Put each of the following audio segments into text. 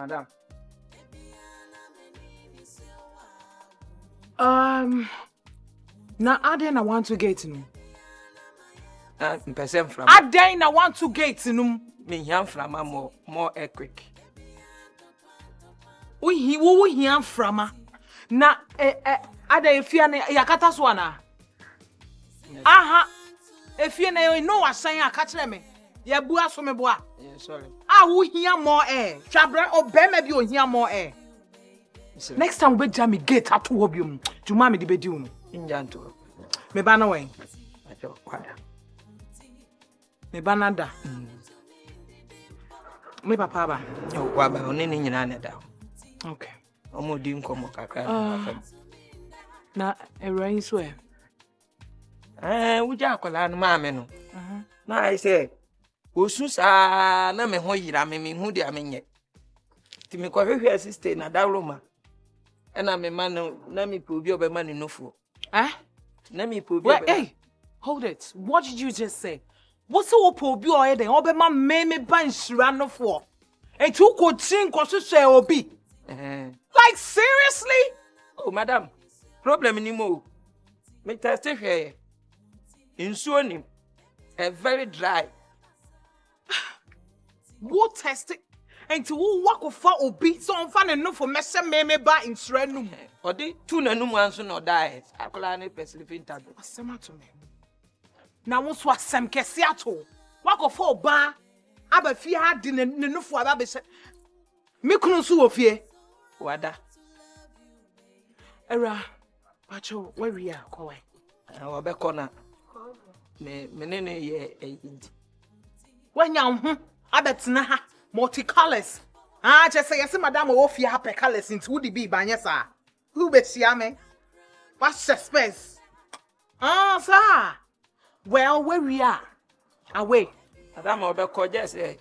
madam. Na aden na want to gate no. Person from. Aden na want to gate no. Me here from more quick. We here from na aden fia na yakata so na. Aha. Efie na you know asan aka kire me. Ye bua so me bua. Yeah, sorry. We hear more air. Chabra obema bi o hear more air. Next time we jam me gate at obium. Juma me di bedi unu. Injanto. Me ba na wen. Ajo kwada. Me ba na da. Me papa ba. Yo kwa ba oni ni nyina na da. Okay. Omo di nkomo kakra na erain so e. Wuja akola no maame no. Na I say osu sa na me ho yira me hu dia menye. Ti me kwahwehwe assistant na dawroma. Na me ma no na me probi obema ni nofuo. Na me probi obema. Hey, hold it. What did you just say? What's so probi o eden obema me ban shira nofuo. Etu ko tin ko so obi. Like seriously? Oh madam. Problem ni mo. Me test here. Insuo ni very dry. What test it? And to walk for obi so on fan no for messe me ba insure num. Odi tu na num anso no die. Akola na pesilifin tablet. Asema to me. Na wo so asem kese ato. Walk for ba aba fie ha di ne nufu aba be se. Me kunu so wo fie. Wada. Era pacho where we are ko we. Obekọ na me nene ye eyinti. Wanya ho abetena ha multicolors. Just say yes madam wo fie ha pe colors into would be banye sa. Who be sia me? What suspense? Sir. Well, where we are. Away. Madam obekọ just aye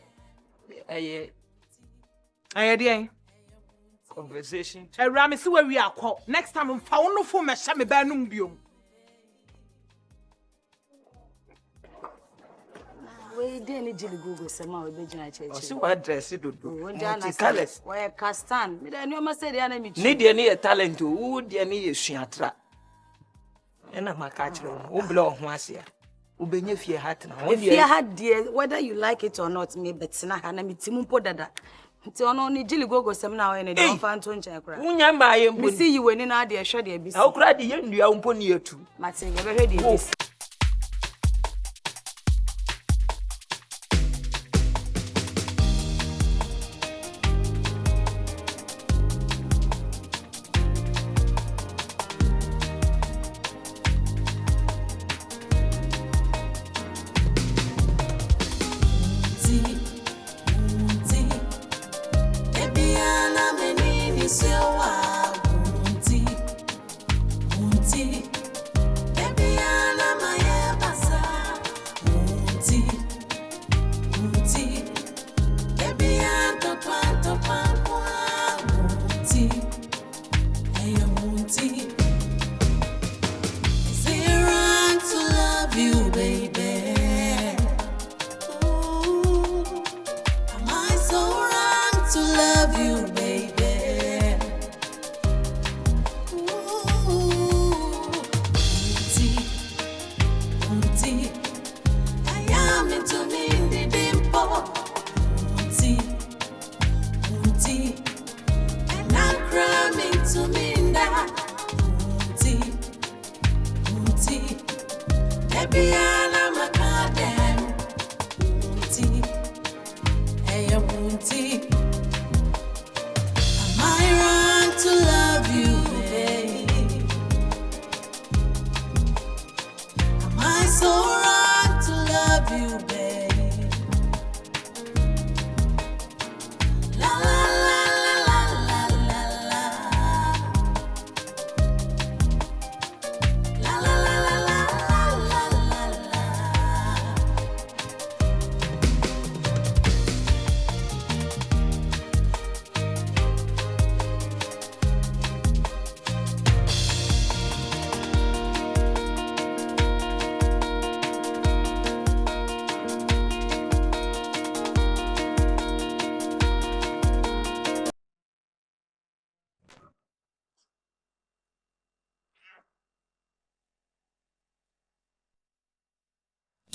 dey conversation. Rami see where we are call. Next time I'm found no for me shame be num biom. We dey jili Google sema we be jina cheche. O si wa dress do. Colors. We castan. Me dey no ma say dey na me chi. Ni dey ni talent o, wo dey ni ye suatra. E na maka kire wo bla ho ase a. Wo benye fie hat na. Fie hat dey whether you like it or not me betina ha na me timu mpo dada. Nti ono ni jili Google sema na we ne dey fa nto nche kra. Unya ma ye mpo. Me see you weni na dey hwe dey bi. Na okra dey ye ndua mpo ni etu. Martin ye be hwe dey bi.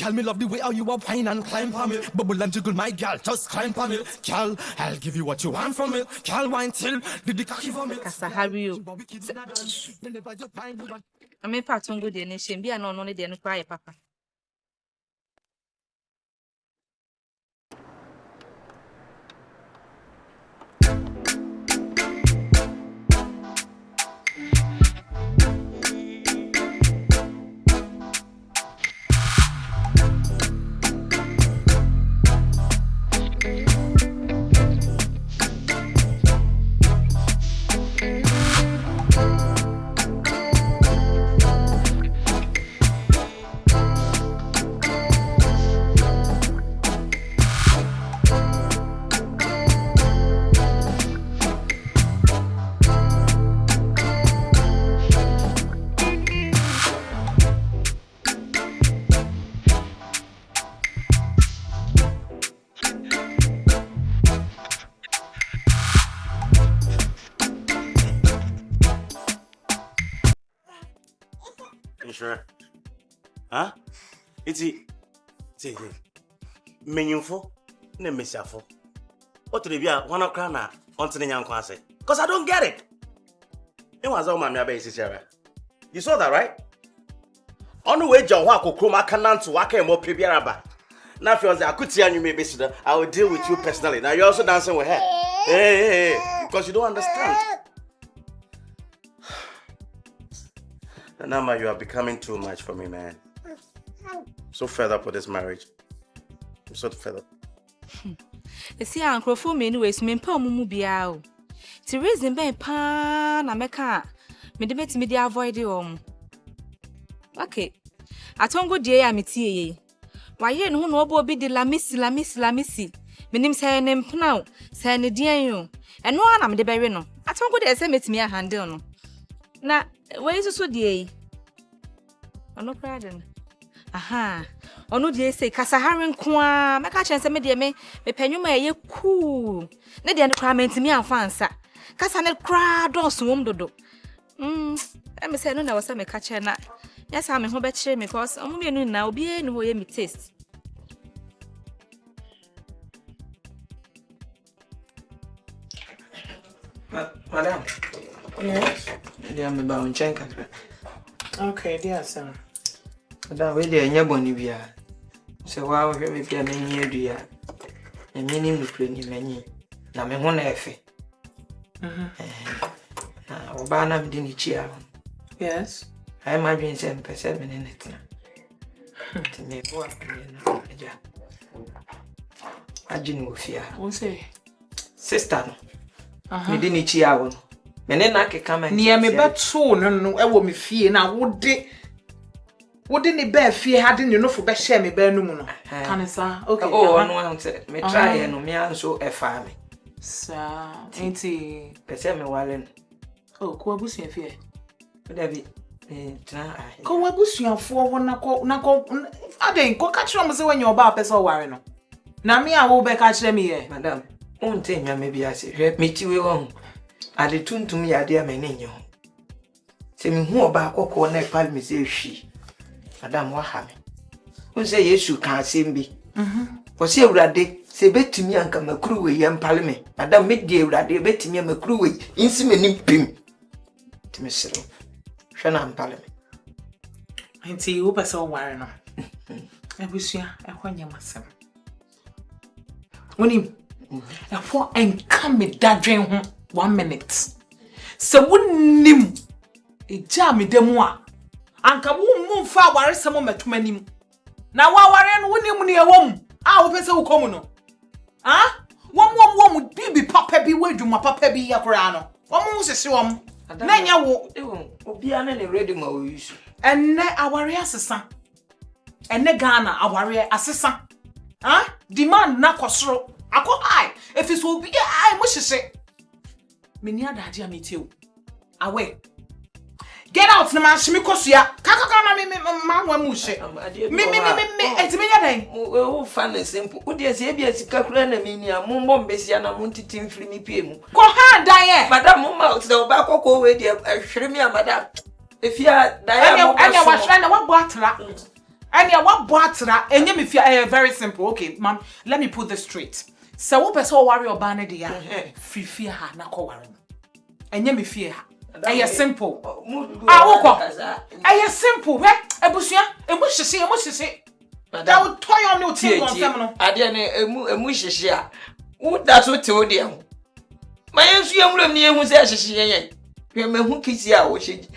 Girl, me love the way how you are wine and climb on me. Bubble and jiggle, my girl, just climb on it. Girl, I'll give you what you want from it. Girl, wine till the cocky for me. Kasahario. I mean, Patungo, the nation, be an only the cry, papa. Sure. Huh? It's meaningful, ne messiaful. What to be a one of crana on to the young class? Because I don't get it. It was all my basis, you saw that, right? On the way, John Wako Kroma Kanan to Waka more Pibiaraba. Now, if I could see you, maybe I will deal with you personally. Now, you're also dancing with her. Hey, because you don't understand. Nama, you are becoming too much for me, man. I'm so fed up with this marriage. I'm so fed up. You see, Uncle for me, anyways, me pa mumu biao. To reason be pa na meka. Me de met me de avoid you. Okay. Atongo die ya metie ye. Wa ye no no obo bi de lamisi. Me nim say ne mpna, say ne dian yo. Eno na me de bewe no. Atongo de say metimi a handle no. Na where is so die? Ono praden. Aha. Ono die say kasahare nko a meka chense me de me penwuma ye cool. Ne de ne kra mentimi amfa ansa. Kasa ne kra don so wom dodo. Me say no na wasa me ka che na. Yes, I'm ho be kire me because omo me nu na obi e no ye me taste. Madam. Yes. They am about unchenka. Okay, dear sir. Madam, we dey anya boni bia. So wa wo hwe me bia na nyi adua. Na me nim nukre ni manyi. Na me ho na efe. Na oba na me di ni chia. Yes. I imagine say mpese me ne netina. Ti me bo na aja. Ajini wo fia. Who say? Sister no. Me di ni chia wo no. Me ne na keka man. Nia me beto no e wo me fie na wode ne ba fie hade ne no fo be share me ba no mu no. Kan sa. Okay. Oh, no one say me try no me anso e fa me. Sa. Enti Pese me wale no. Oh, ko abusua fie. Dabi tena ai. Ko abusuafo wo na ko aden ko ka kire mo se wanya oba pese o ware no. Na me a wo be ka kire me ye. Madam, unte nya me bia se hwe metiwe won. Ade tuntum ya ade amenenyo. Se me hu oba akoko na epal me se hwi. Madam wa ha me. Unse Yesu ka asembi. Ko se Ewurade se betumi anka makuru we yem pal me. Madam me die Ewurade betumi makuru we insi me nimpim. Ti me sero. Hwe na mpal me. Enti wo pese o ware no. Abusua e kwanya masem. Woni e fo enka me dadwen ho 1 minute. Se wonim eja me demu a anka wo mfa ware sem metomanim. Na wa ware no wonim ne ewom a wo pese wo komu no. Ah? Wom bibi papa bi wadwuma papa bi yakora no. Wom sese wom. Na nya wo obi ana ne ready ma wo yusu. Enne aware asesa. Enne Ghana aware asesa. Ah? Demand na kosoro. Ako ai efiso obi ai mo hyehyɛ. Meni adade ameteo. Awe. Get out na manhye me kosua. Kaka na me manwa mu hye. Me etime nya dan. Wo fa na simple. Wo de se e bia sika kura na me ni amombo mbesia na montiti mfiri mi pie mu. Ko ha dan ye. Madam mo mouth na oba kokko we de ahwere mi a madam. Efia dan ya mo. Anya wa hwere na wa bo atra. And ya what boatra enye me fia very simple. Okay, ma'am, let me put this straight. So wo person worry obane dia free fear ha na ko worry. Enye me fear ha. Eye simple. Woko. Eye simple. We Abusua, emu hye. Da wo toy on no team confirm no. Ade ne emu hye a. Wo da so te wo de ho. Ma yesu yemram ne ehu se hye yen. Hwe mehu kisi a wo hye.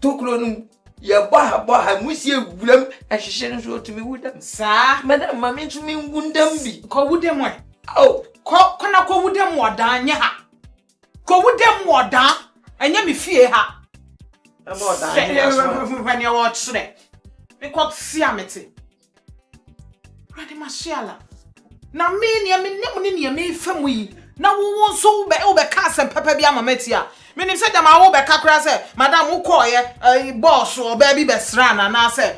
Tokro no ye ba musie wuram ahye no so tumi wudam. Sa, Madam mama tumi wundam bi. ko wudem we. Oh, Ko na ko wudem wodan nye ha. Ko wudem wodan enye me fie ha. about that. When you watch today. Me kwat si amete. Rade mashiala. Na me ni me fam yi. Na wo so be ka sem papa bi amameti a. Me nim se dem a wo be ka kra se madam wo call ye boss o ba bi be sra na se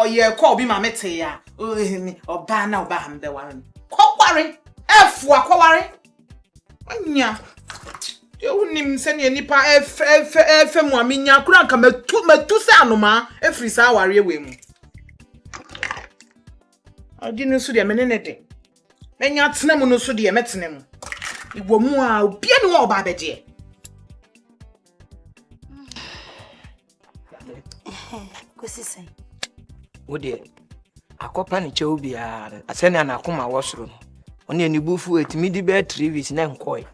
ye call bi mameti ya. O ba na o ba ham de waren. Kware. Efu akware. Anya. You nim se ne nipa efe mu amenya kura nka metu se anoma efri sa aware we mu. Adi no so de menene de. Menya tena mu no so de metena mu. Iwo mu a obi anu wa oba beje. Kosi sen. Wo de akopa ne chew bia asene na akoma wosoro no. Oni anibufu etimi di be 3 weeks na nkoi.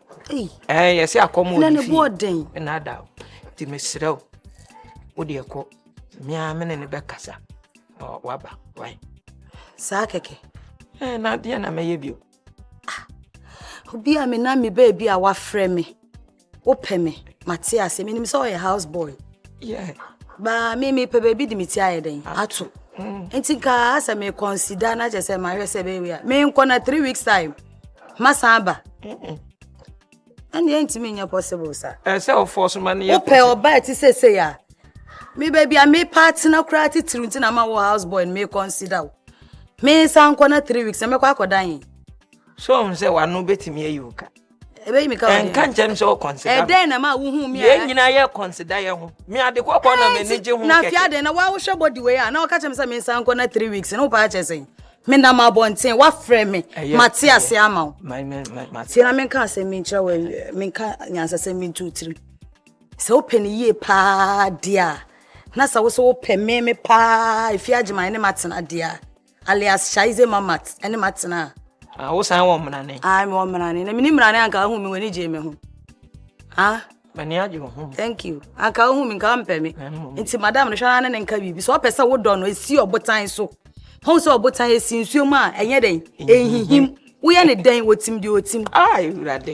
Yesi akomo na ne boden na da. Ti mesrew. Wo de ko. Me a me ne be kasa. Waba, why? Sa keke. Na dia na meye bio. Obi a me na me baby a wa frɛ me. Ope me. Matias, me nim so a house boy. Yeah. Ba me pe baby di meti ayeden. Ato. Enti ka asa me consider na je se ma hwe se baby a. Me nko na 3 weeks time. Masamba. And enti me nya possible sir. Se o force man ye. Ope oba ti say ya. Me baby a me partner kra ti tirunti na ma wo house boy me consider. Me san ko na 3 weeks me kwa akodan. So on say wa no betimi ayuka. Ebe mi ka En kan chem so consider. Den na ma wo hu mi ye nyina ye consider ye ho. Me ade kwakwa na manage hu. Na fia den na wa wo hwe body we a na o ka chem say me san ko na 3 weeks na wo pa che say. Me na ma bonten wa frɛ me. Matias ama. My Tia na me ka say me nkyerɛ we me ka nyansa say me 2 3. Se open ye pa dia. Na sa wo so open me pa ifia agima ne matena dia. Alias Shaize Mamat ene matena. Wo san wo mrane. Ai me wo mrane. Na me ni mrane anka hu me wani je me hu. Mani aje ho. Thank you. Anka hu me nka mpe me. Nti madam no hwana ne nka bibi. So opese wo do no esi obotan so. Hon so obotan esi nsuo mu a enye den. Ehihim. Wo ye ne den wotim di otim. Ai urade.